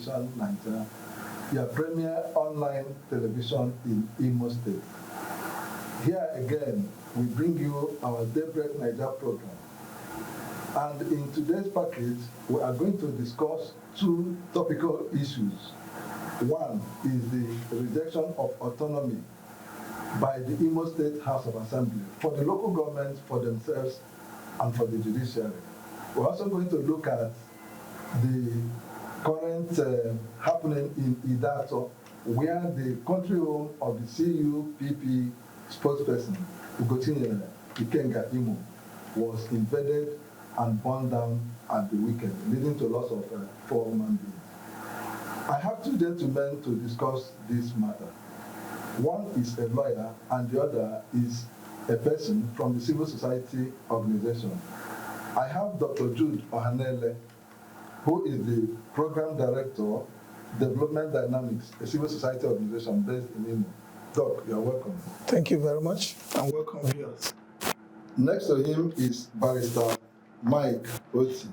Television Nigeria, your premier online television in Imo State. Here again, we bring you our Daybreak Nigeria program. And in today's package, we are going to discuss two topical issues. One is the rejection of autonomy by the Imo State House of Assembly for the local governments, for themselves, and for the judiciary. We're also going to look at the current happening in Idato, where the country home of the CUPP spokesperson, Ugochinyere Ikenga Imo, was invaded and burned down at the weekend, leading to loss of 4 human beings. I have two gentlemen to discuss this matter. One is a lawyer and the other is a person from the civil society organization. I have Dr. Jude Ohanele, who is the Program Director, Development Dynamics, a civil society organization based in Imo. Doc, you're welcome. Thank you very much, and welcome viewers. Next to him is Barrister Mike Oti.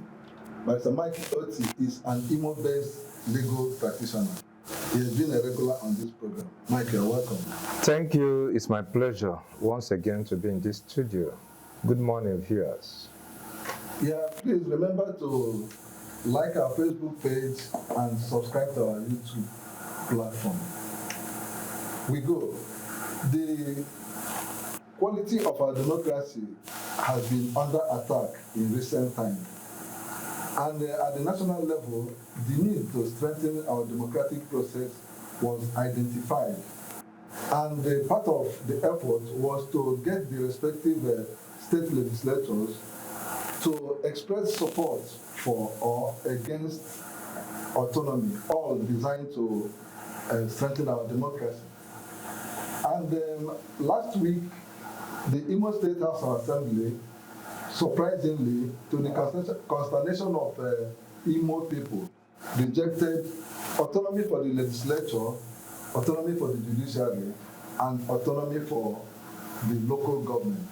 Barrister Mike Oti is an Imo-based legal practitioner. He has been a regular on this program. Mike, you're welcome. Thank you. It's my pleasure once again to be in this studio. Good morning, viewers. Yeah, please remember to like our Facebook page and subscribe to our YouTube platform. We go. The quality of our democracy has been under attack in recent times. And at the national level, the need to strengthen our democratic process was identified. And part of the effort was to get the respective state legislatures to express support for or against autonomy, all designed to strengthen our democracy. And last week, the Imo State House of Assembly, surprisingly, to the consternation of Imo people, rejected autonomy for the legislature, autonomy for the judiciary, and autonomy for the local government.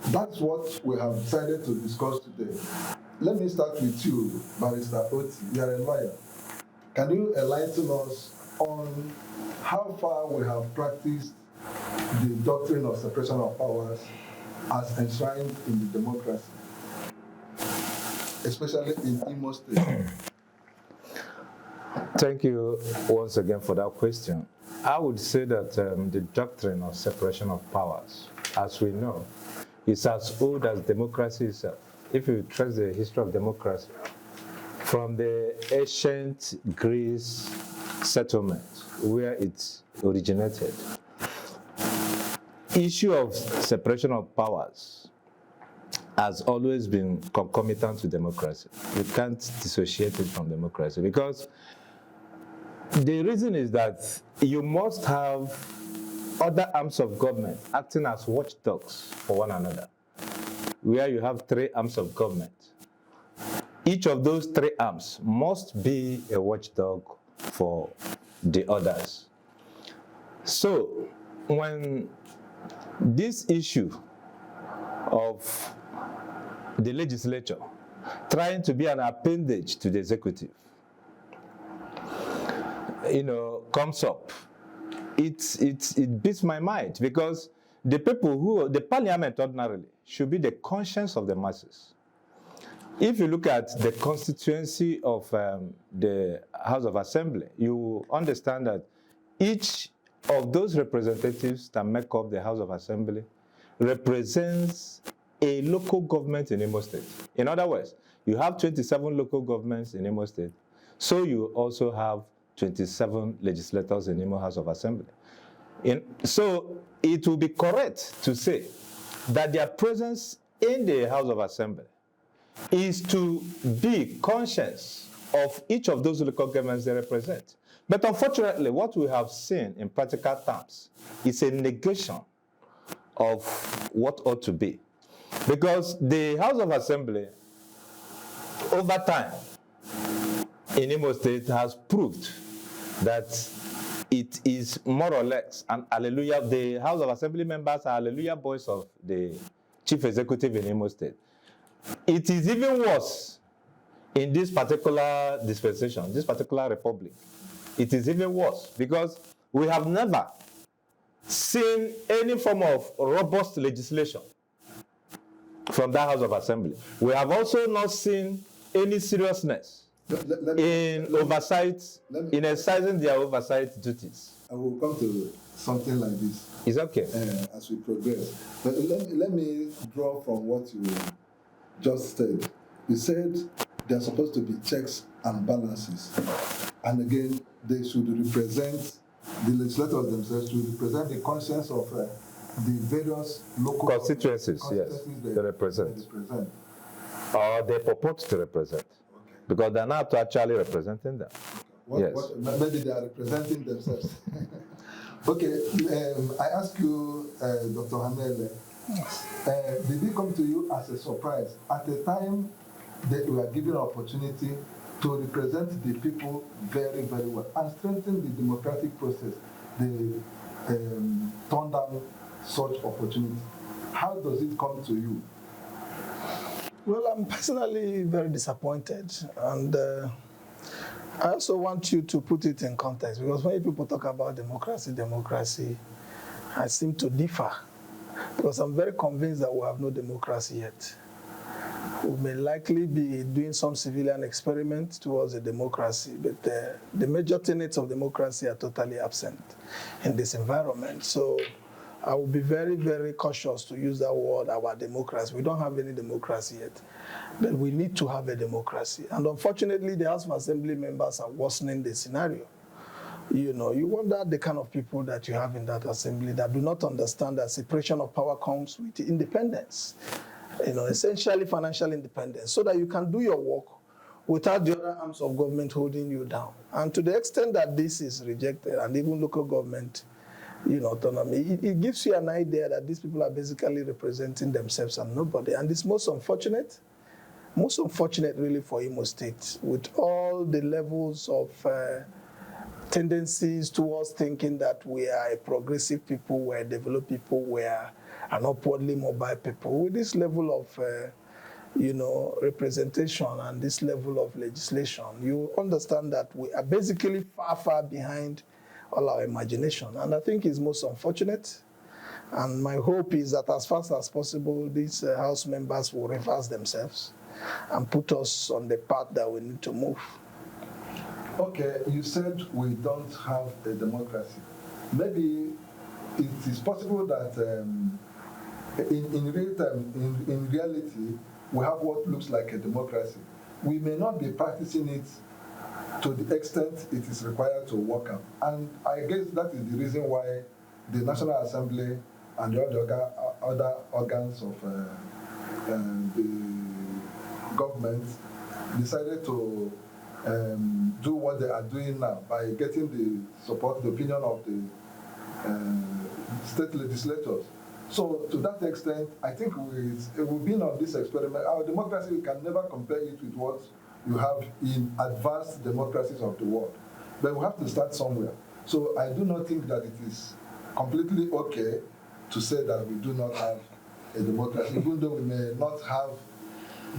That's what we have decided to discuss today. Let me start with you, Barrister Oti. You are a lawyer. Can you enlighten us on how far we have practiced the doctrine of separation of powers as enshrined in the democracy, especially in Imo State? Thank you once again for that question. I would say that the doctrine of separation of powers, as we know, is as old as democracy itself. If you trace the history of democracy, from the ancient Greece settlement, where it originated, issue of separation of powers has always been concomitant to democracy. You can't dissociate it from democracy, because the reason is that you must have other arms of government acting as watchdogs for one another, where you have 3 arms of government. Each of those 3 arms must be a watchdog for the others. So when this issue of the legislature trying to be an appendage to the executive, comes up, it beats my mind, because the people the parliament ordinarily should be the conscience of the masses. If you look at the constituency of the House of Assembly, you understand that each of those representatives that make up the House of Assembly represents a local government in Imo State. In other words, you have 27 local governments in Imo State, so you also have 27 legislators in Imo House of Assembly. So it will be correct to say that their presence in the House of Assembly is to be conscious of each of those local governments they represent. But unfortunately, what we have seen in practical terms is a negation of what ought to be. Because the House of Assembly, over time, in Imo State has proved that it is more or less an hallelujah. The House of Assembly members are hallelujah boys of the chief executive in Imo State. It is even worse in this particular dispensation, this particular republic, it is even worse because we have never seen any form of robust legislation from that House of Assembly. We have also not seen any seriousness in exercising their oversight duties. I will come to something like this. It's okay. As we progress. But let me draw from what you just said. You said there are supposed to be checks and balances. And again, they should represent, the legislators themselves should represent the conscience of the various local constituencies, yes, they represent. Or they purport to represent. Okay. Because they're not actually representing them. Maybe they are representing themselves. Okay, I ask you, Dr. Hamele, did it come to you as a surprise at the time that you were given an opportunity to represent the people very, very well and strengthen the democratic process, they turned down such opportunity? How does it come to you? Well, I'm personally very disappointed, and I also want you to put it in context, because when people talk about democracy, I seem to differ, because I'm very convinced that we have no democracy yet. We may likely be doing some civilian experiment towards a democracy, but the major tenets of democracy are totally absent in this environment. So I will be very, very cautious to use that word, our democracy. We don't have any democracy yet, but we need to have a democracy. And unfortunately, the House of Assembly members are worsening the scenario. You know, you wonder the kind of people that you have in that assembly that do not understand that separation of power comes with independence. You know, essentially financial independence, so that you can do your work without the other arms of government holding you down. And to the extent that this is rejected, and even local government, you know, autonomy, it gives you an idea that these people are basically representing themselves and nobody. And it's most unfortunate really for Imo State, with all the levels of tendencies towards thinking that we are a progressive people, we're a developed people, we're an upwardly mobile people. With this level of, you know, representation and this level of legislation, you understand that we are basically far, far behind all our imagination. And I think it's most unfortunate. And my hope is that as fast as possible, these House members will reverse themselves and put us on the path that we need to move. Okay, you said we don't have a democracy. Maybe it is possible that in real time, in reality, we have what looks like a democracy. We may not be practicing it to the extent it is required to work out. And I guess that is the reason why the National Assembly and the other organs of the government decided to do what they are doing now by getting the support, the opinion of the state legislators. So to that extent, I think we've been on this experiment. Our democracy, we can never compare it with what you have in advanced democracies of the world. But we have to start somewhere. So I do not think that it is completely okay to say that we do not have a democracy, even though we may not have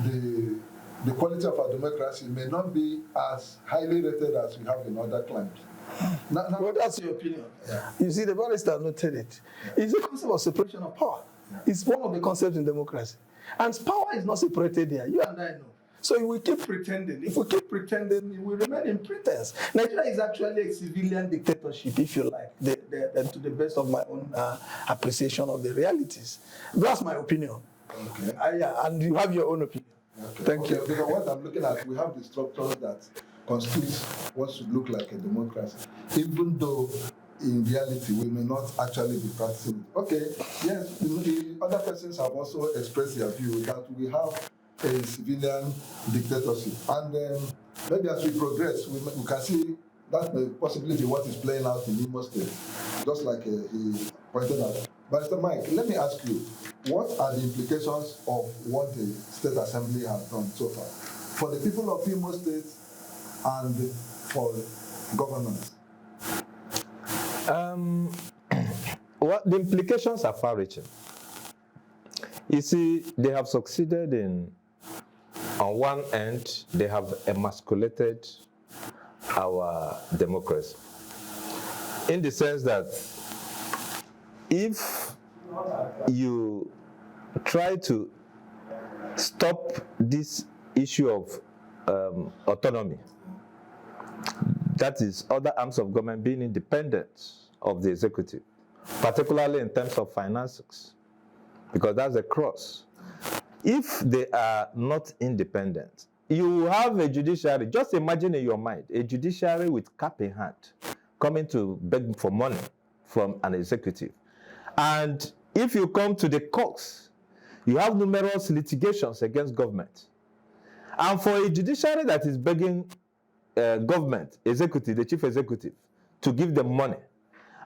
the quality of our democracy may not be as highly rated as we have in other climes. Well, that's your opinion. Yeah. You see, the barrister noted it. Yeah. It's the concept of separation of power. Yeah. It's one of the concepts in democracy. And power is not separated here. You and I know. So we keep pretending. If we keep pretending, we remain in pretense. Nigeria is actually a civilian dictatorship, if you like, to the best of my own appreciation of the realities. That's my opinion. Okay. Yeah, and you have your own opinion. Okay. Thank you. Because what I'm looking at, we have the structures that constitute what should look like a democracy, even though in reality we may not actually be practicing it. Okay, yes, the other persons have also expressed their view that we have a civilian dictatorship, and maybe as we progress, we can see that may possibly be what is playing out in Imo State, just like he pointed out. But Mr. Mike, let me ask you, what are the implications of what the State Assembly has done so far for the people of Imo State and for governance? Well, the implications are far-reaching. You see, they have succeeded in on one end, they have emasculated our democracy. In the sense that if you try to stop this issue of autonomy, that is other arms of government being independent of the executive, particularly in terms of finances, because that's a cross. If they are not independent, you have a judiciary, just imagine in your mind, a judiciary with cap in hand, coming to beg for money from an executive. And if you come to the courts, you have numerous litigations against government. And for a judiciary that is begging government, executive, the chief executive, to give them money,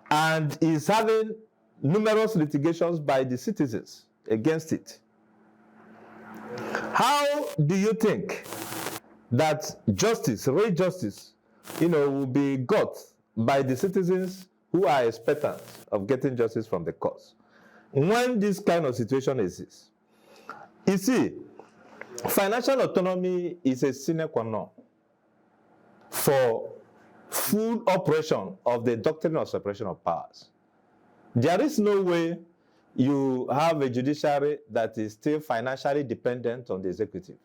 and is having numerous litigations by the citizens against it, how do you think that justice, real justice, will be got by the citizens who are expectant of getting justice from the courts when this kind of situation exists? You see, financial autonomy is a sine qua non for full operation of the doctrine of separation of powers. There is no way you have a judiciary that is still financially dependent on the executive,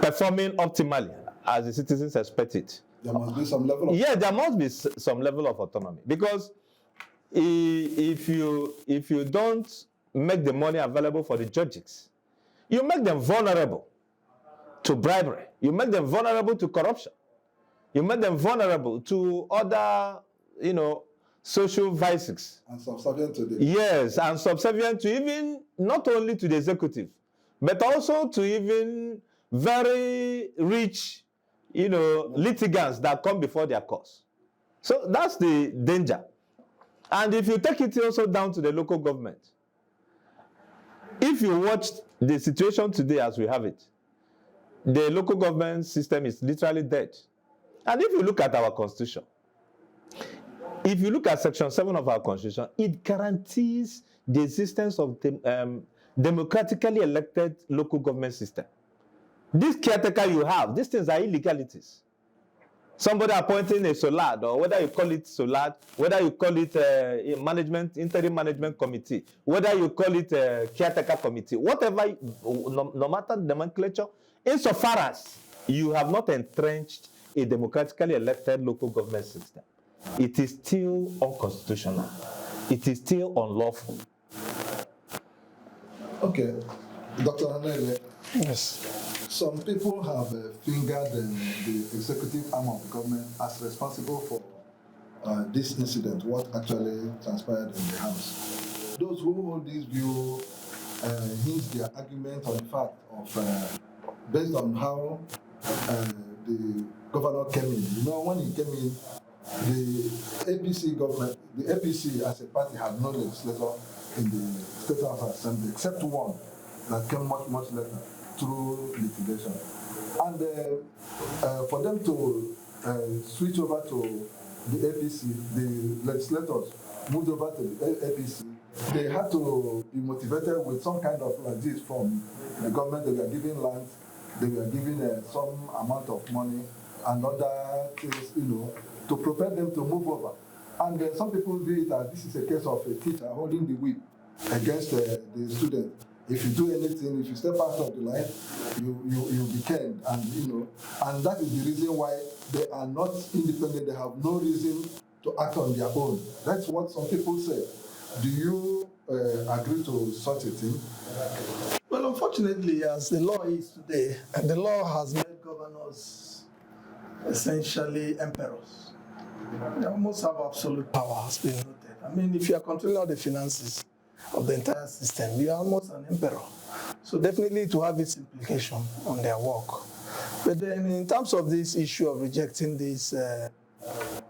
performing optimally as the citizens expect it. There must be some level of... Yeah, there must be some level of autonomy, because if you don't make the money available for the judges, you make them vulnerable to bribery. You make them vulnerable to corruption. You make them vulnerable to other, social vices. And subservient to them. Yes, and subservient to even, not only to the executive, but also to even very rich, litigants that come before their cause. So that's the danger. And if you take it also down to the local government, if you watch the situation today as we have it, the local government system is literally dead. And if you look at our constitution, if you look at Section 7 of our Constitution, it guarantees the existence of the democratically elected local government system. This caretaker you have, these things are illegalities. Somebody appointing a SOLAD, or whether you call it SOLAD, whether you call it interim management committee, whether you call it a caretaker committee, whatever, no matter the nomenclature, insofar as you have not entrenched a democratically elected local government system, it is still unconstitutional. It is still unlawful. Okay, Dr. Hanele. Yes. Some people have fingered the executive arm of government as responsible for this incident, what actually transpired in the House. Those who hold this view hinge their argument on the fact of, based on how the governor came in. When he came in, the APC government, the APC as a party had no legislator in the State House Assembly, except one that came much, much later through litigation. And for them to switch over to the APC, the legislators moved over to the APC, they had to be motivated with some kind of like this from the government. They were giving land, they were giving some amount of money and other things, to prepare them to move over. And some people view it as this is a case of a teacher holding the whip against the student. If you do anything, if you step out of the line, you'll be caned, and that is the reason why they are not independent. They have no reason to act on their own. That's what some people say. Do you agree to such a thing? Well, unfortunately, as the law is today, the law has made governors essentially emperors. They almost have absolute power, has been noted. I mean, if you are controlling all the finances of the entire system, you are almost an emperor. So definitely to have its implication on their work. But then in terms of this issue of rejecting these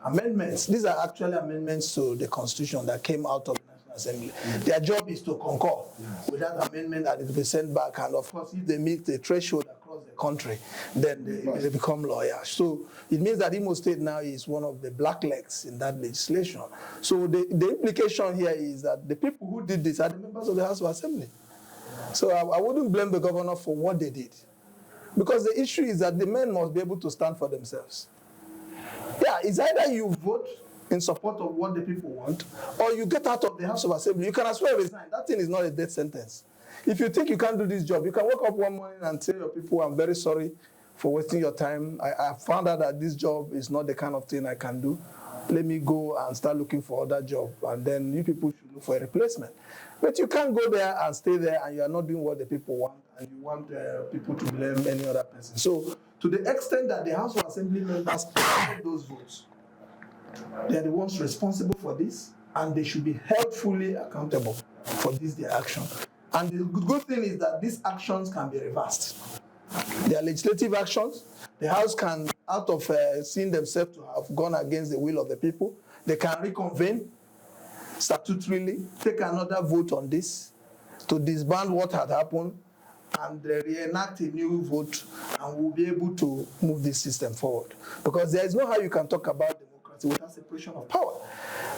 amendments, these are actually amendments to the Constitution that came out of the National Assembly. Their job is to concur with that amendment and it will be sent back. And of course, if they meet the threshold across the country, then they become lawyers. So it means that Imo State now is one of the black legs in that legislation. So the implication here is that the people who did this are the members of the House of Assembly. So I wouldn't blame the governor for what they did. Because the issue is that the men must be able to stand for themselves. Yeah, it's either you vote in support of what the people want, or you get out of the House of Assembly. You can as well resign. That thing is not a death sentence. If you think you can't do this job, you can wake up one morning and tell your people, I'm very sorry for wasting your time. I found out that this job is not the kind of thing I can do. Let me go and start looking for other job. And then you people should look for a replacement. But you can't go there and stay there and you are not doing what the people want, and you want people to blame any other person. So to the extent that the House of Assembly members accept those votes, they are the ones responsible for this, and they should be held fully accountable for this, their action. And the good thing is that these actions can be reversed. They are legislative actions. The House can, out of seeing themselves to have gone against the will of the people, they can reconvene statutorily, take another vote on this to disband what had happened, and reenact a new vote, and we'll be able to move this system forward. Because there is no how you can talk about democracy without separation of power.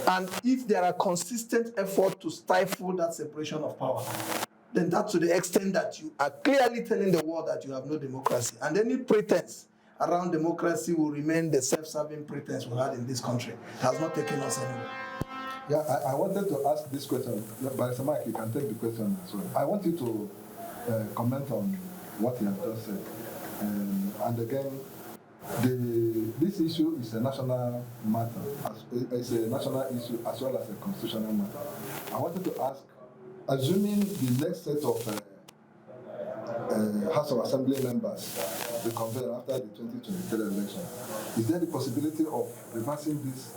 And if there are consistent efforts to stifle that separation of power, then that's to the extent that you are clearly telling the world that you have no democracy. And any pretense around democracy will remain the self-serving pretense we had in this country. It has not taken us anywhere. Yeah, I wanted to ask this question. By Mike, you can take the question as well. I want you to comment on what you have just said. And again, this issue is a national matter. It's a national issue as well as a constitutional matter. I wanted to ask, assuming the next set of House of Assembly members reconvene after the 2023 election, is there the possibility of reversing this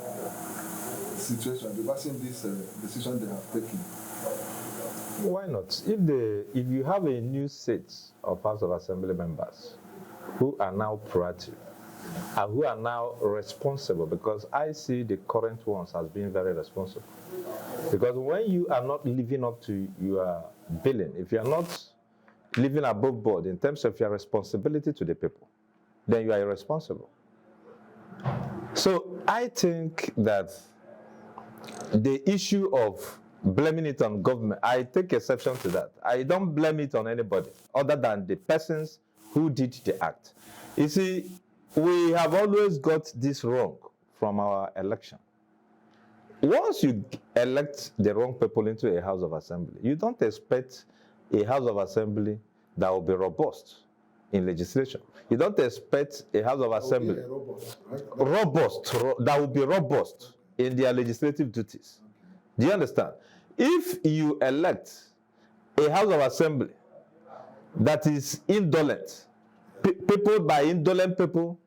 situation, reversing this decision they have taken? Why not? If you have a new set of House of Assembly members who are now proactive and who are now responsible, because I see the current ones as being very responsible. Because when you are not living up to your billing, if you are not living above board in terms of your responsibility to the people, then you are irresponsible. So I think that the issue of blaming it on government, I take exception to that. I don't blame it on anybody other than the persons who did the act. You see, we have always got this wrong from our election. Once you elect the wrong people into a House of Assembly, you don't expect a House of Assembly that will be robust in legislation. You don't expect a House of Assembly that will be robust in their legislative duties. Do you understand? If you elect a House of Assembly that is indolent, people by indolent people,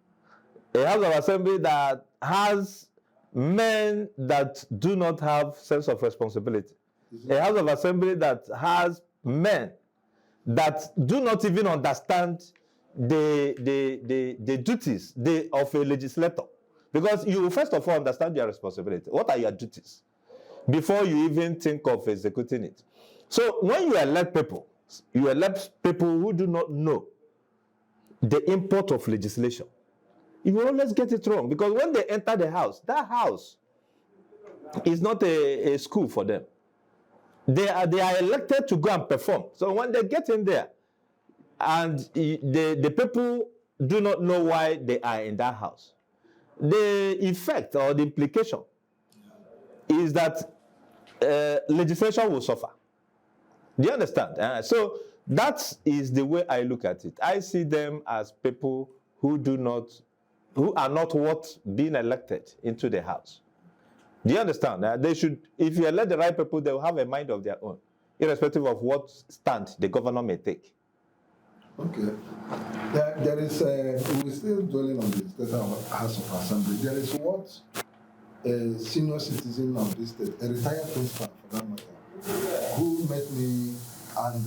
a House of Assembly that has men that do not have sense of responsibility, a House of Assembly that has men that do not even understand the duties of a legislator. Because you first of all understand your responsibility. What are your duties? Before you even think of executing it. So when you elect people who do not know the import of legislation. You will always get it wrong, because when they enter the house, that house is not a school for them. They are elected to go and perform. So when they get in there, and the people do not know why they are in that house, the effect or the implication is that legislation will suffer. Do you understand? So that is the way I look at it. I see them as people who are not worth being elected into the house. Do you understand? They should, if you elect the right people, they will have a mind of their own, irrespective of what stand the governor may take. Okay. There is, we're still dwelling on the state House of Assembly. There is what a senior citizen of this state, a retired principal for that matter, who met me, and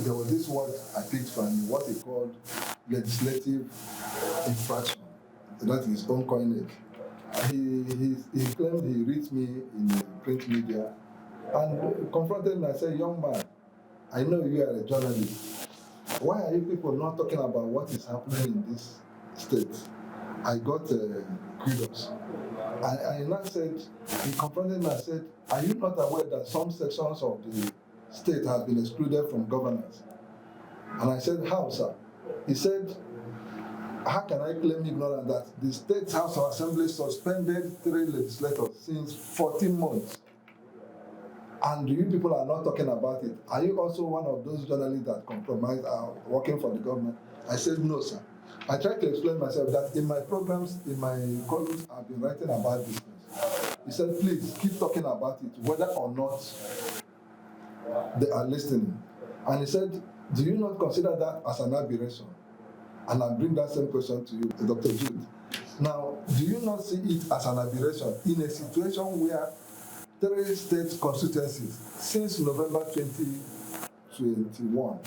there was this word I picked from what he called legislative infraction. That is his own coinage. He claimed he reached me in the print media and confronted me and said, "Young man, I know you are a journalist. Why are you people not talking about what is happening in this state?" I got kudos. I now said, he confronted me and said, "Are you not aware that some sections of the state has been excluded from governance. And I said, how, sir? He said, how can I claim ignorance that the State House of Assembly suspended 3 legislators since 14 months? And you people are not talking about it. Are you also one of those journalists that compromise are working for the government? I said, no, sir. I tried to explain myself that in my programs, in my columns, I've been writing about these things. He said, please keep talking about it, whether or not they are listening. And he said, do you not consider that as an aberration? And I bring that same question to you, Dr. Jude. Now, do you not see it as an aberration in a situation where 3 state constituencies since November 2021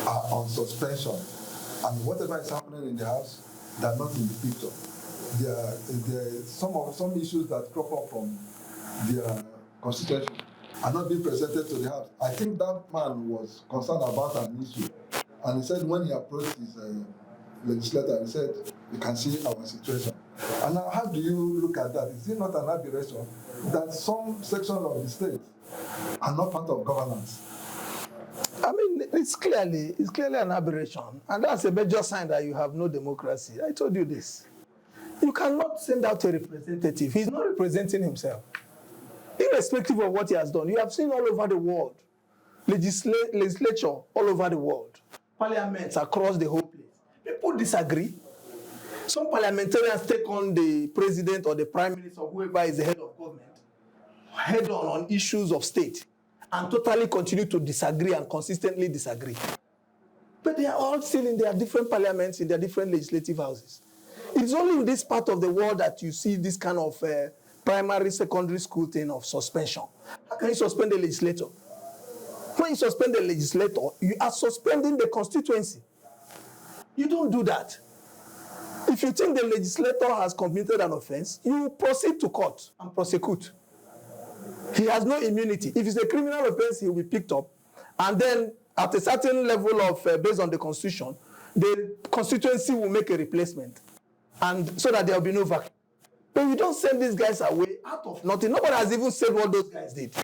are on suspension, and whatever is happening in the House, they are not in the picture? There are some issues that crop up from their constituency are not being presented to the House. I think that man was concerned about an issue, and he said when he approached his legislator, he said, you can see our situation. And now, how do you look at that? Is it not an aberration that some sections of the state are not part of governance? I mean, it's clearly an aberration, and that's a major sign that you have no democracy. I told you this. You cannot send out a representative. He's not representing himself. Irrespective of what he has done, you have seen all over the world, legislature all over the world, parliaments across the whole place. People disagree. Some parliamentarians take on the president or the prime minister or whoever is the head of government head on issues of state and totally continue to disagree and consistently disagree. But they are all still in their different parliaments, in their different legislative houses. It's only in this part of the world that you see this kind of primary, secondary school thing of suspension. How can you suspend a legislator? When you suspend a legislator, you are suspending the constituency. You don't do that. If you think the legislator has committed an offense, you proceed to court and prosecute. He has no immunity. If it's a criminal offense, he will be picked up. And then at a certain level of, based on the constitution, the constituency will make a replacement. And so that there will be no vacuum. But you don't send these guys away out of nothing. Nobody has even said what those guys did.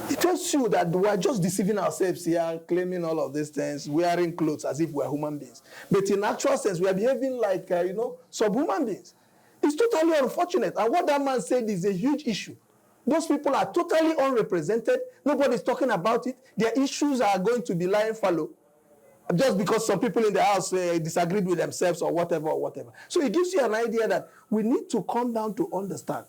It tells you that we are just deceiving ourselves here, claiming all of these things, wearing clothes as if we are human beings. But in actual sense, we are behaving like, subhuman beings. It's totally unfortunate. And what that man said is a huge issue. Those people are totally unrepresented. Nobody's talking about it. Their issues are going to be lying fallow just because some people in the house disagreed with themselves or whatever. So it gives you an idea that we need to come down to understand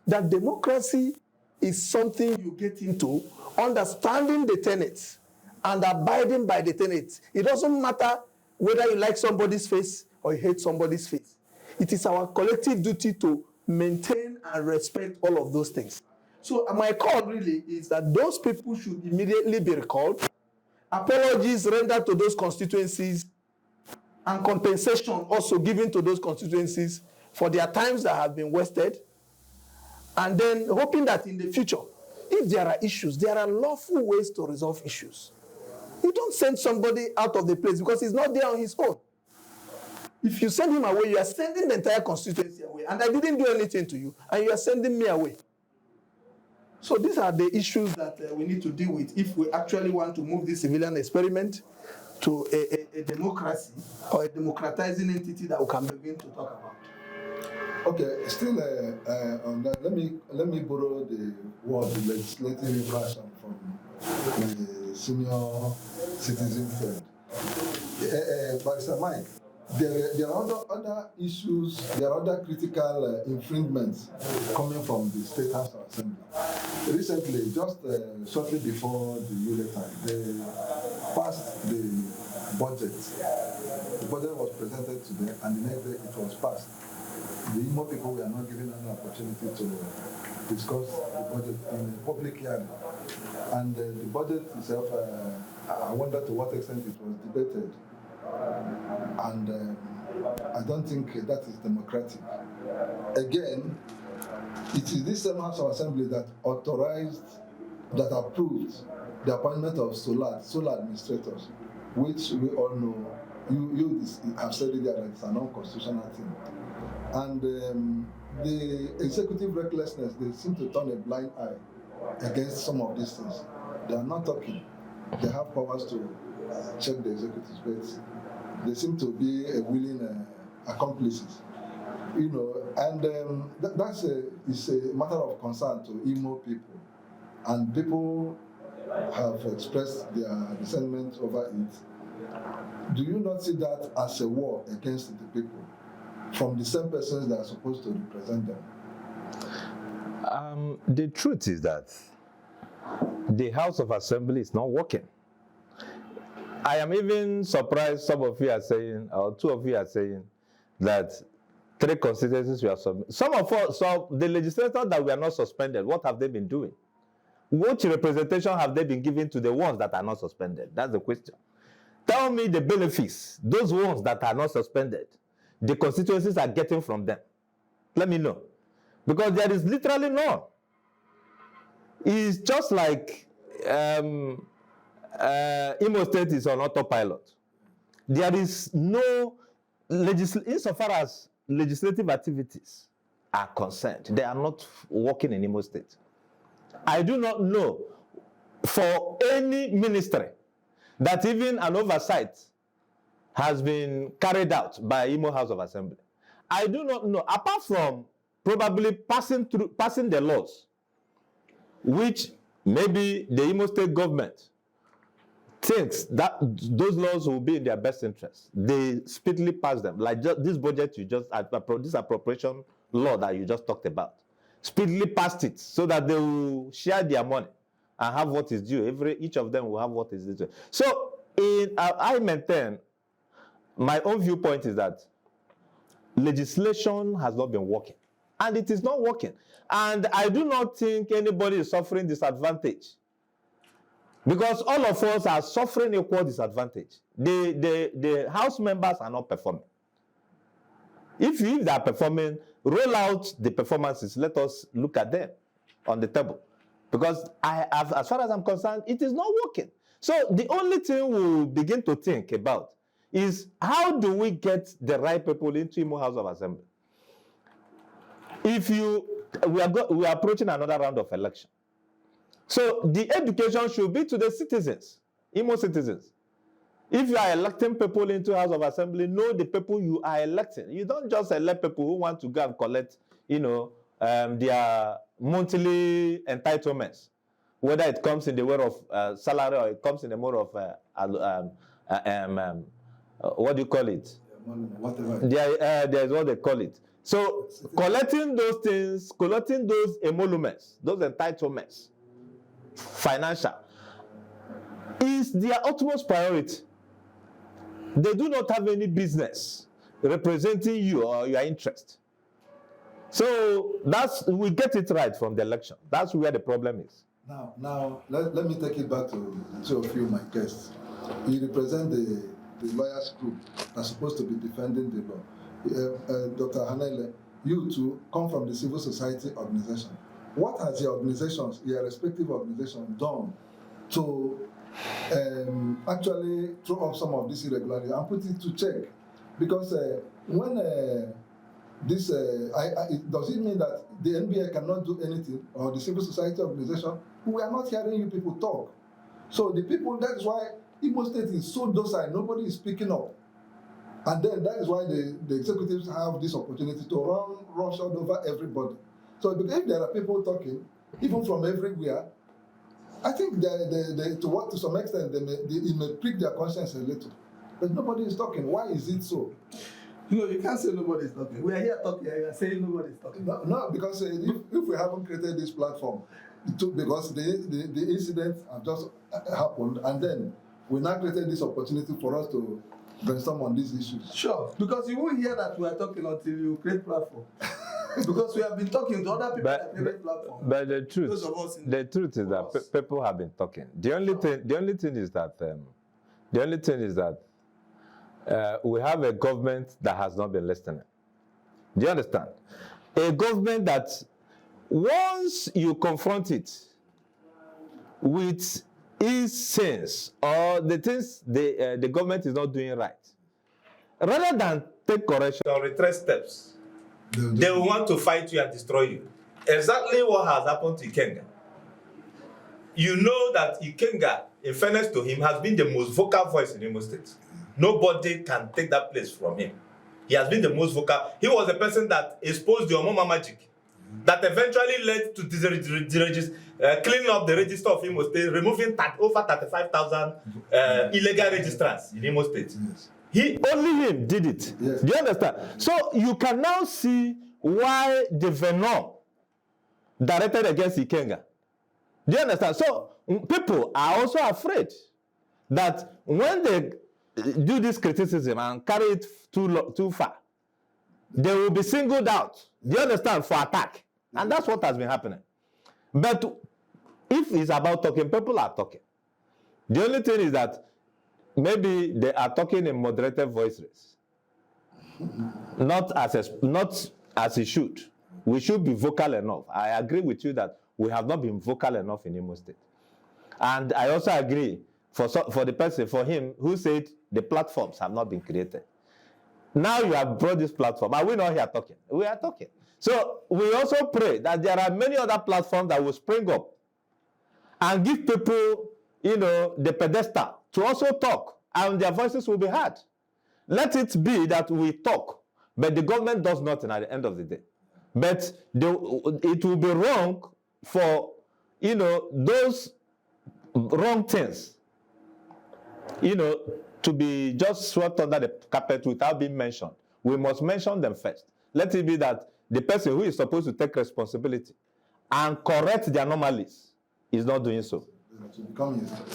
that democracy is something you get into, understanding the tenets and abiding by the tenets. It doesn't matter whether you like somebody's face or you hate somebody's face. It is our collective duty to maintain and respect all of those things. So my call really is that those people should immediately be recalled, apologies rendered to those constituencies, and compensation also given to those constituencies for their times that have been wasted, and then hoping that in the future, if there are issues, there are lawful ways to resolve issues. You don't send somebody out of the place because he's not there on his own. If you send him away, you are sending the entire constituency away. And I didn't do anything to you, and you are sending me away. So these are the issues that we need to deal with if we actually want to move this civilian experiment to a democracy or a democratizing entity that we can begin to talk about. Okay, still on that, let me borrow the word legislative version from my senior citizen friend. Barrister Mike, there are other issues, there are other critical infringements coming from the State House of Assembly. Recently, just shortly before the Euro time, they passed the budget. The budget was presented to them, and the next day it was passed. The Imha people were not given an opportunity to discuss the budget in a public hearing. And the budget itself, I wonder to what extent it was debated. And I don't think that is democratic. Again, it is this same House of Assembly that authorized, that approved the appointment of solar administrators, which we all know, you have said it there, that it's an unconstitutional thing. And the executive recklessness, they seem to turn a blind eye against some of these things. They are not talking. They have powers to check the executives, but they seem to be a willing accomplices. And that's is a matter of concern to Imo people, and people have expressed their resentment over it. Do you not see that as a war against the people from the same persons that are supposed to represent them? The truth is that the House of Assembly is not working. I am even surprised some of you are saying, or two of you are saying, that 3 constituencies were suspended. Some of us, so the legislators that were not suspended, what have they been doing? What representation have they been giving to the ones that are not suspended? That's the question. Tell me the benefits, those ones that are not suspended, the constituencies are getting from them. Let me know. Because there is literally none. It's just like Imo State is on autopilot. There is no insofar as legislative activities are concerned, they are not working in Imo State. I do not know for any ministry that even an oversight has been carried out by Imo House of Assembly. I do not know, apart from probably passing the laws, which maybe the Imo State government thinks that those laws will be in their best interest. They speedily pass them. Like this budget this appropriation law that you just talked about, speedily passed it so that they will share their money and have what is due. Each of them will have what is due. So I maintain, my own viewpoint is that legislation has not been working. And it is not working. And I do not think anybody is suffering disadvantage, because all of us are suffering equal disadvantage. The House members are not performing. If they are performing, roll out the performances. Let us look at them on the table. Because as far as I'm concerned, it is not working. So the only thing we'll begin to think about is, how do we get the right people into Imo House of Assembly? We are approaching another round of election. So the education should be to the citizens, Imo citizens. If you are electing people into House of Assembly, know the people you are electing. You don't just elect people who want to go and collect, their monthly entitlements, whether it comes in the way of salary or it comes in the mode of what do you call it? Whatever. There's what they call it. So collecting those things, collecting those emoluments, those entitlements, financial, is their utmost priority. They do not have any business representing you or your interest. So we get it right from the election. That's where the problem is. Now let me take it back to the two of you, my guests. You represent the lawyers group that's supposed to be defending the law. Dr. Hanele, you two come from the civil society organization. What has your organizations, your respective organizations, done to actually throw up some of this irregularity and put it to check? Because when does it mean that the NBA cannot do anything, or the civil society organization? We are not hearing you people talk. So the people, that's why Imo State is so docile, nobody is speaking up. And then that is why the executives have this opportunity to run roughshod over everybody. So if there are people talking, even from everywhere, I think to some extent it may prick their conscience a little. But nobody is talking. Why is it so? No, you can't say nobody is talking. We are here talking, you are saying nobody is talking. No, because if we haven't created this platform, because the incidents have just happened, and then we now created this opportunity for us to brainstorm on these issues. Sure, because you won't hear that we are talking until you create platform. Because we have been talking to other people that create platform. But the truth is that people have been talking. The only thing is that we have a government that has not been listening. Do you understand? A government that once you confront it with its sins or the things the government is not doing right, rather than take correction or retrace steps, they will want to fight you and destroy you. Exactly what has happened to Ikenga. you know that Ikenga, in fairness to him, has been the most vocal voice in Imo State. Nobody can take that place from him. He has been the most vocal. He was the person that exposed the Omoma magic, that eventually led to cleaning up the register of Imo State, removing over 35,000 illegal registrants in Imo State. Yes. Only him did it. Yes. Do you understand? So you can now see why the venom directed against Ikenga. Do you understand? So people are also afraid that when they do this criticism and carry it too far, they will be singled out, do you understand, for attack. And that's what has been happening. But if it's about talking, people are talking. The only thing is that maybe they are talking in moderated voices, not as it should. We should be vocal enough. I agree with you that we have not been vocal enough in Imo State. And I also agree for the person, for him, who said the platforms have not been created. Now you have brought this platform. Are we not here talking? We are talking. So we also pray that there are many other platforms that will spring up and give people, the pedestal to also talk, and their voices will be heard. Let it be that we talk, but the government does nothing at the end of the day. But it will be wrong for, those wrong things, to be just swept under the carpet without being mentioned. We must mention them first. Let it be that the person who is supposed to take responsibility and correct the anomalies is not doing so.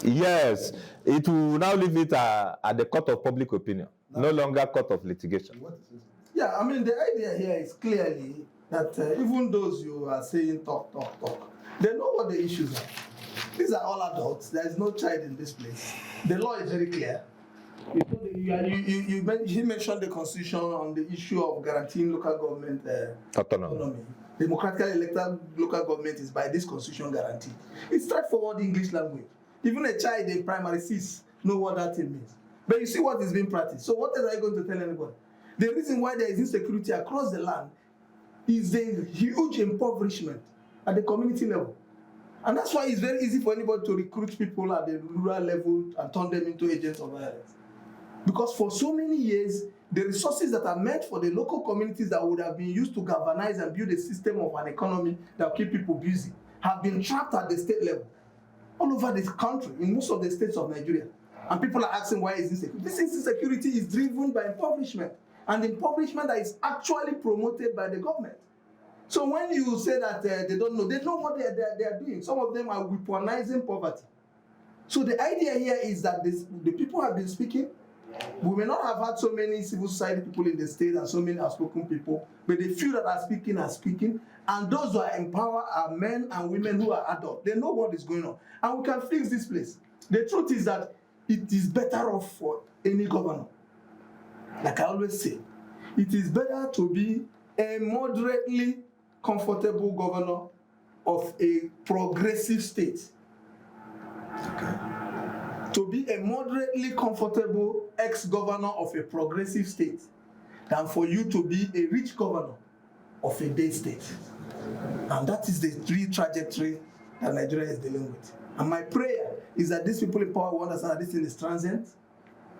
Yes, it will now leave it at the court of public opinion, no longer court of litigation. Yeah, I mean, the idea here is clearly that even those you are saying talk, they know what the issues are. These are all adults. There is no child in this place. The law is very clear. You mentioned the Constitution on the issue of guaranteeing local government autonomy. Democratically elected local government is by this Constitution guaranteed. It's straightforward English language. Even a child in primary 6 knows what that thing means. But you see what is being practiced. So what else are you going to tell anybody? The reason why there is insecurity across the land is the huge impoverishment at the community level. And that's why it's very easy for anybody to recruit people at the rural level and turn them into agents of violence. Because for so many years, the resources that are meant for the local communities that would have been used to galvanize and build a system of an economy that will keep people busy have been trapped at the state level, all over this country, in most of the states of Nigeria. And people are asking, why is insecurity? This insecurity is driven by impoverishment, and impoverishment that is actually promoted by the government. So when you say that they don't know what they are doing. Some of them are weaponizing poverty. So the idea here is that the people have been speaking. We may not have had so many civil society people in the state and so many outspoken people, but the few that are speaking, and those who are in power are men and women who are adults. They know what is going on, and we can fix this place. The truth is that it is better off for any governor. Like I always say, it is better to be a moderately comfortable governor of a progressive state. Okay. To be a moderately comfortable ex-governor of a progressive state than for you to be a rich governor of a dead state. And that is the real trajectory that Nigeria is dealing with. And my prayer is that these people in power will understand that this thing is transient.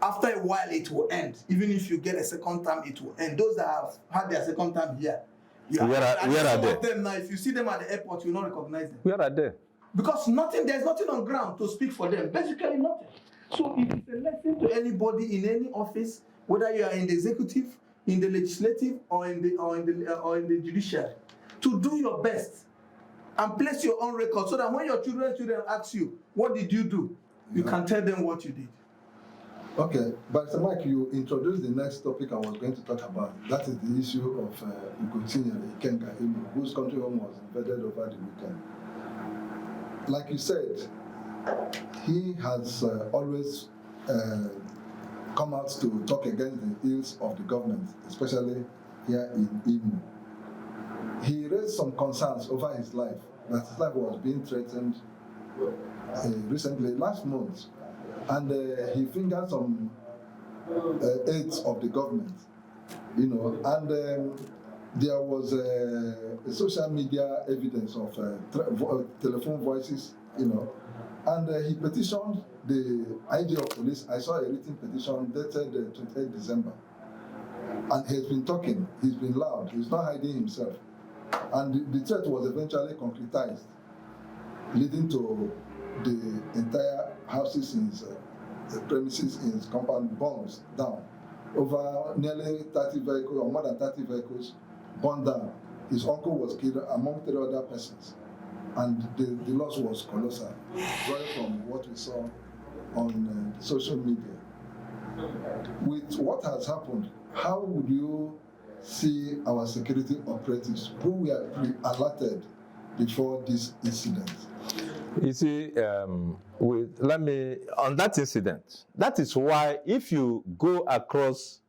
After a while, it will end. Even if you get a second term, it will end. Those that have had their second term here, where are they? Them now, if you see them at the airport, you will not recognize them. Where are they? Because there's nothing on ground to speak for them. Basically nothing. So it is a lesson to anybody in any office, whether you are in the executive, in the legislative, or in the judiciary, to do your best and place your own record so that when your children ask you, what did you do? You can tell them what you did. Okay, but Mike, you introduced the next topic I was going to talk about. That is the issue of Ikenga, whose country home was invaded over the weekend. Like you said, he has always come out to talk against the ills of the government, especially here in Imha. He raised some concerns over his life, that his life was being threatened recently, last month, and he fingered some aides of the government, and there was social media evidence of telephone voices you know. And he petitioned the IG of police. I saw a written petition dated 28 December. And he's been talking, he's been loud, he's not hiding himself. And the threat was eventually concretized, leading to the entire houses in his premises in his compound burns down. Over nearly 30 vehicles, or more than 30 vehicles, burned down. His uncle was killed among 3 other persons. And the loss was colossal, right from what we saw on social media. With what has happened, how would you see our security operatives who were pre-alerted before this incident? You see, let me, on that incident, that is why if you go across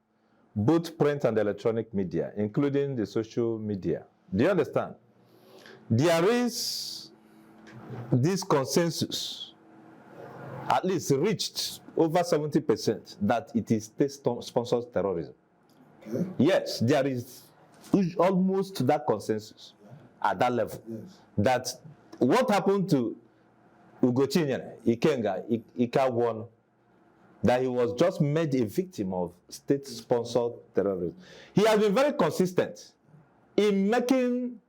both print and electronic media, including the social media, do you understand? There is this consensus, at least reached over 70%, that it is state-sponsored terrorism. Okay. Yes, there is almost that consensus at that level. Yes. That what happened to Ugochinyere, Ikenga, Ikawon, that he was just made a victim of state-sponsored terrorism. He has been very consistent in making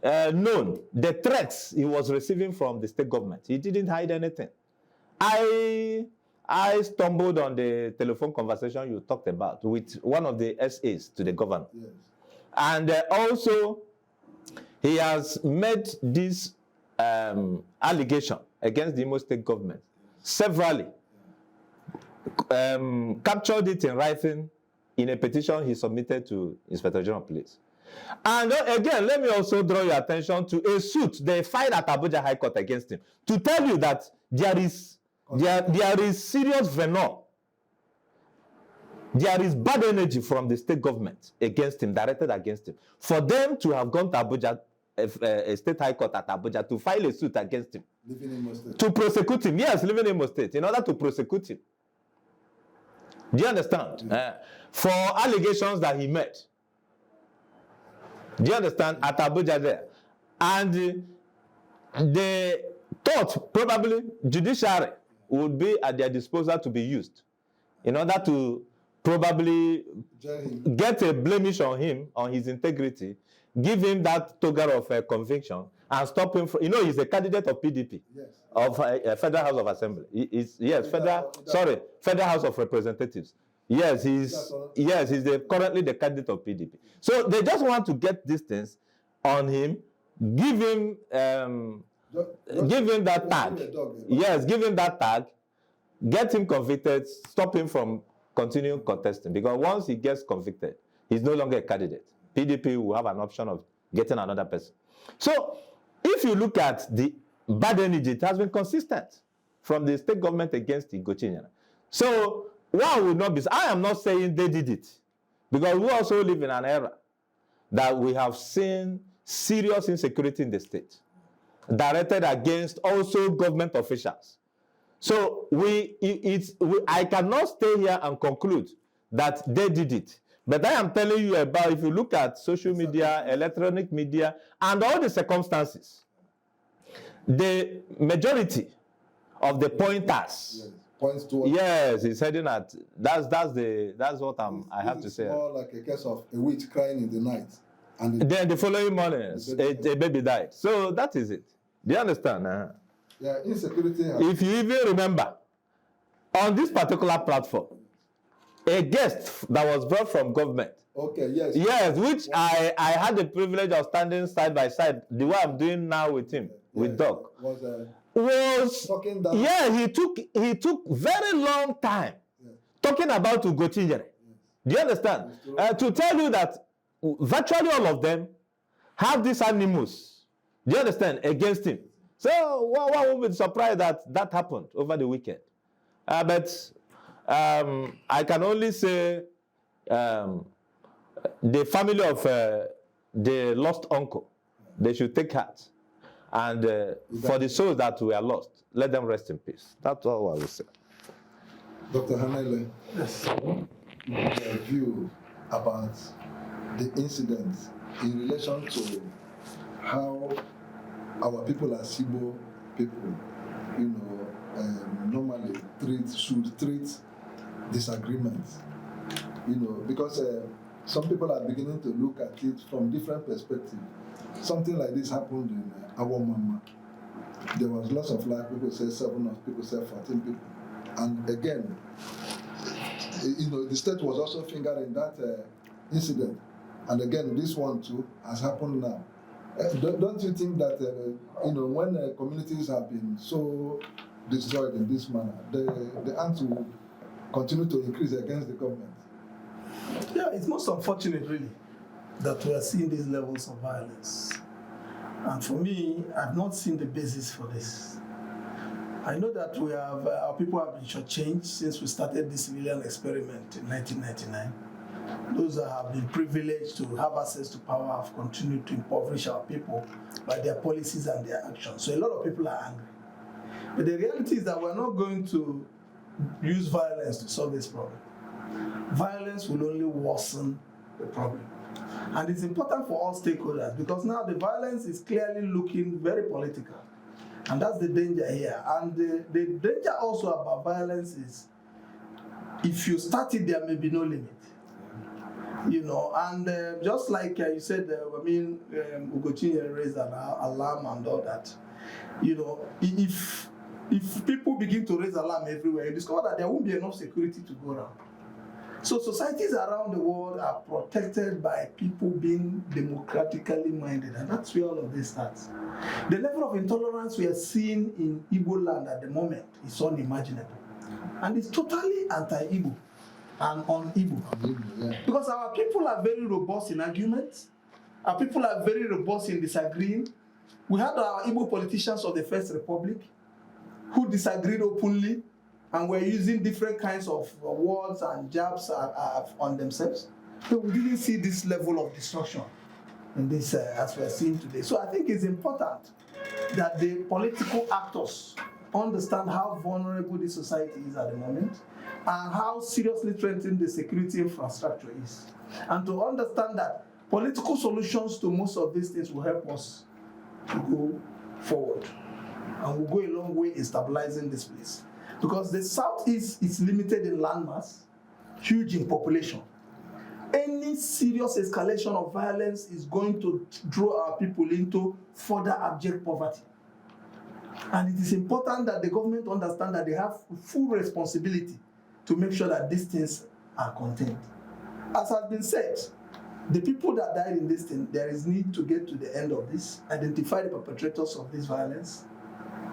known the threats he was receiving from the state government. He didn't hide anything. I stumbled on the telephone conversation you talked about with one of the SAs to the governor. Yes. And also, he has made this allegation against the Imo State government severally, captured it in writing in a petition he submitted to Inspector General of Police. And again, let me also draw your attention to a suit they filed at Abuja High Court against him to tell you that there is serious venom. There is bad energy from the state government against him, directed against him. For them to have gone to Abuja, a state high court at Abuja, to file a suit against him. Living in Imo State. To prosecute him. Yes, living in Imo State, in order to prosecute him. Do you understand? For allegations that he made. Do you understand? At Abuja there. And they thought probably judiciary would be at their disposal to be used in order to probably get a blemish on him, on his integrity, give him that toga of conviction, and stop him from, he's a candidate of PDP, yes, of Federal House of Assembly. Federal House of Representatives. Yes, he's currently the candidate of PDP. So they just want to get these things on him, give him that tag. Yes, give him that tag, get him convicted, stop him from continuing contesting. Because once he gets convicted, he's no longer a candidate. PDP will have an option of getting another person. So if you look at the bad energy, it has been consistent from the state government against Igochinyere. So one would not be, I am not saying they did it, because we also live in an era that we have seen serious insecurity in the state, directed against also government officials. So I cannot stay here and conclude that they did it. But I am telling you about, if you look at social media, electronic media, and all the circumstances, the majority of the pointers, points towards, yes, it's heading at, that's what I have to say. It's more like a case of a witch crying in the night. And then the following morning, a baby died. So that is it. Do you understand? Yeah, insecurity. If you even remember, on this particular platform, a guest that was brought from government. Okay, yes. Yes, which I had the privilege of standing side by side, the way I'm doing now with him, with Doc. Was talking down. Yeah, he took very long time talking about Ugochinyere. Do you understand? To tell you that virtually all of them have this animus, do you understand, against him. So one would be surprised that happened over the weekend. But I can only say the family of the lost uncle, they should take heart. And for the souls that were lost, let them rest in peace. That's all I will say. Dr. Hanele, yes, your view about the incident in relation to how our people as Igbo people, normally should treat disagreements, because some people are beginning to look at it from different perspectives. Something like this happened in our mama. There was loss of life. People say 7, people say 14 people. And again, the state was also fingered in that incident. And again, this one too has happened now. Don't you think that, when communities have been so destroyed in this manner, the ants will continue to increase against the government? Yeah, it's most unfortunate, really, that we are seeing these levels of violence. And for me, I've not seen the basis for this. I know that our people have been shortchanged since we started this civilian experiment in 1999. Those that have been privileged to have access to power have continued to impoverish our people by their policies and their actions. So a lot of people are angry. But the reality is that we're not going to use violence to solve this problem. Violence will only worsen the problem. And it's important for all stakeholders because now the violence is clearly looking very political. And that's the danger here. And the danger also about violence is if you start it, there may be no limit. And just like you said, Ugochinyere raised an alarm and all that. If people begin to raise alarm everywhere, you discover that there won't be enough security to go around. So societies around the world are protected by people being democratically minded, and that's where all of this starts. The level of intolerance we are seeing in Igbo land at the moment is unimaginable. And it's totally anti-Igbo and un-Igbo. Yeah. Because our people are very robust in arguments. Our people are very robust in disagreeing. We had our Igbo politicians of the First Republic who disagreed openly and were using different kinds of words and jabs on themselves. So we didn't see this level of destruction in this as we're seeing today. So I think it's important that the political actors understand how vulnerable this society is at the moment and how seriously threatened the security infrastructure is. And to understand that political solutions to most of these things will help us to go forward and will go a long way in stabilizing this place. Because the Southeast is limited in landmass, huge in population. Any serious escalation of violence is going to draw our people into further abject poverty. And it is important that the government understand that they have full responsibility to make sure that these things are contained. As has been said, the people that died in this thing, there is need to get to the end of this, identify the perpetrators of this violence,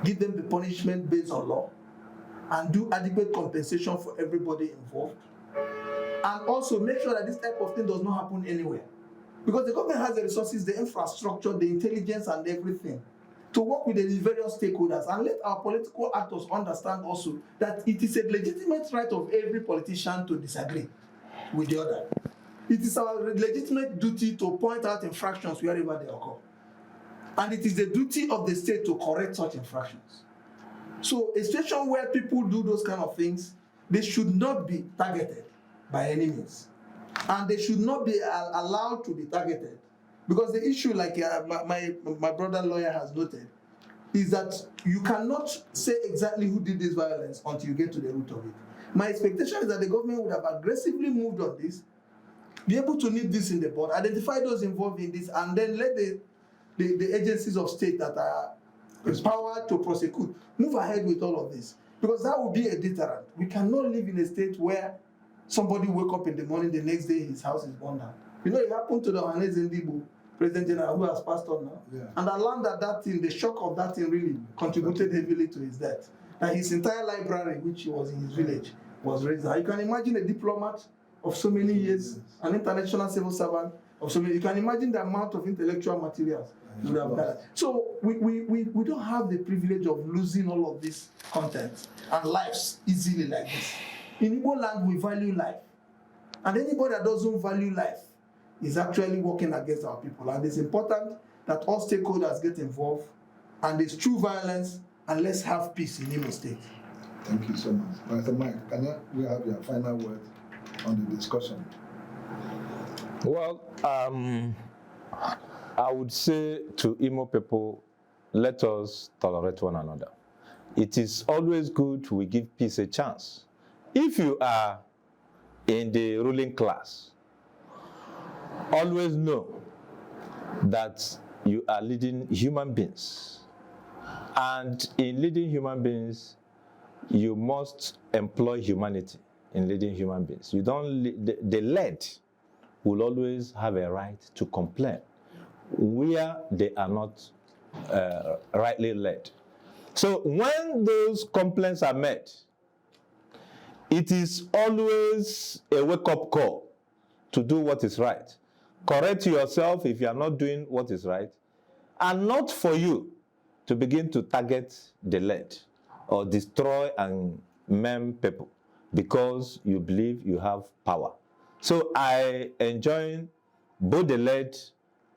give them the punishment based on law, and do adequate compensation for everybody involved. And also make sure that this type of thing does not happen anywhere. Because the government has the resources, the infrastructure, the intelligence, and everything to work with the various stakeholders and let our political actors understand also that it is a legitimate right of every politician to disagree with the other. It is our legitimate duty to point out infractions wherever they occur. And it is the duty of the state to correct such infractions. So a situation where people do those kind of things, they should not be targeted by any means. And they should not be allowed to be targeted. Because the issue, like my brother lawyer has noted, is that you cannot say exactly who did this violence until you get to the root of it. My expectation is that the government would have aggressively moved on this, be able to nip this in the bud, identify those involved in this, and then let the agencies of state that are empowered to prosecute move ahead with all of this. Because that would be a deterrent. We cannot live in a state where somebody wake up in the morning, the next day his house is burned down. It happened to the Ohaneze Ndigbo President General, who has passed on now. Yeah. And I learned that thing, the shock of that thing really contributed heavily to his death. That his entire library, which was in his village, was razed. You can imagine a diplomat of so many years, an international civil servant of so many. You can imagine the amount of intellectual materials you would have had. So we don't have the privilege of losing all of this content and lives easily like this. In Igbo land, we value life. And anybody that doesn't value life is actually working against our people. And it's important that all stakeholders get involved and there's true violence, and let's have peace in Imo State. Thank you so much. Mr. Mike, can we have your final word on the discussion? Well, I would say to Imo people, let us tolerate one another. It is always good we give peace a chance. If you are in the ruling class, always know that you are leading human beings. And in leading human beings, you must employ humanity in leading human beings. You don't, the led will always have a right to complain where they are not rightly led. So when those complaints are made, it is always a wake-up call to do what is right. Correct yourself if you are not doing what is right, and not for you to begin to target the led or destroy and maim people because you believe you have power. So I enjoin both the led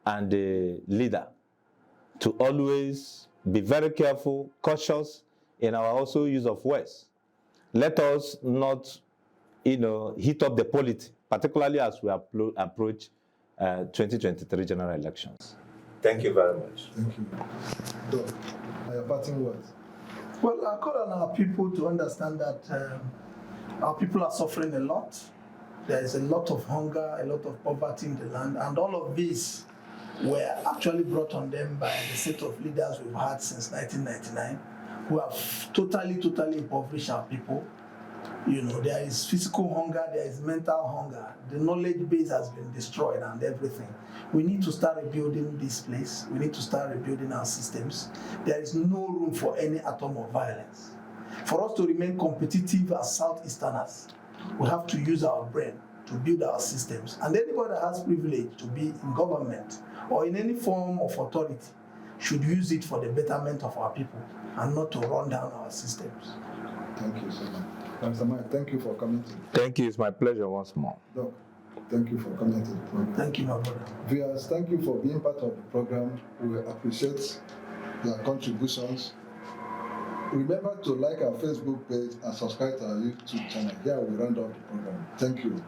and the leader to always be very careful, cautious in our also use of words. Let us not, heat up the polity, particularly as we approach 2023 general elections. Thank you very much. Thank you. Doc, your parting words. Well, I call on our people to understand that our people are suffering a lot. There is a lot of hunger, a lot of poverty in the land, and all of these were actually brought on them by the set of leaders we've had since 1999, who have totally impoverished our people. There is physical hunger, there is mental hunger. The knowledge base has been destroyed and everything. We need to start rebuilding this place. We need to start rebuilding our systems. There is no room for any atom of violence. For us to remain competitive as Southeasterners, we have to use our brain to build our systems. And anybody that has privilege to be in government or in any form of authority should use it for the betterment of our people and not to run down our systems. Thank you so much. Mr. Mike, thank you for coming to. Thank you. It's my pleasure once more. Doc, thank you for coming to the program. Thank you, my brother. Viewers, thank you for being part of the program. We appreciate your contributions. Remember to like our Facebook page and subscribe to our YouTube channel. Here we round up the program. Thank you.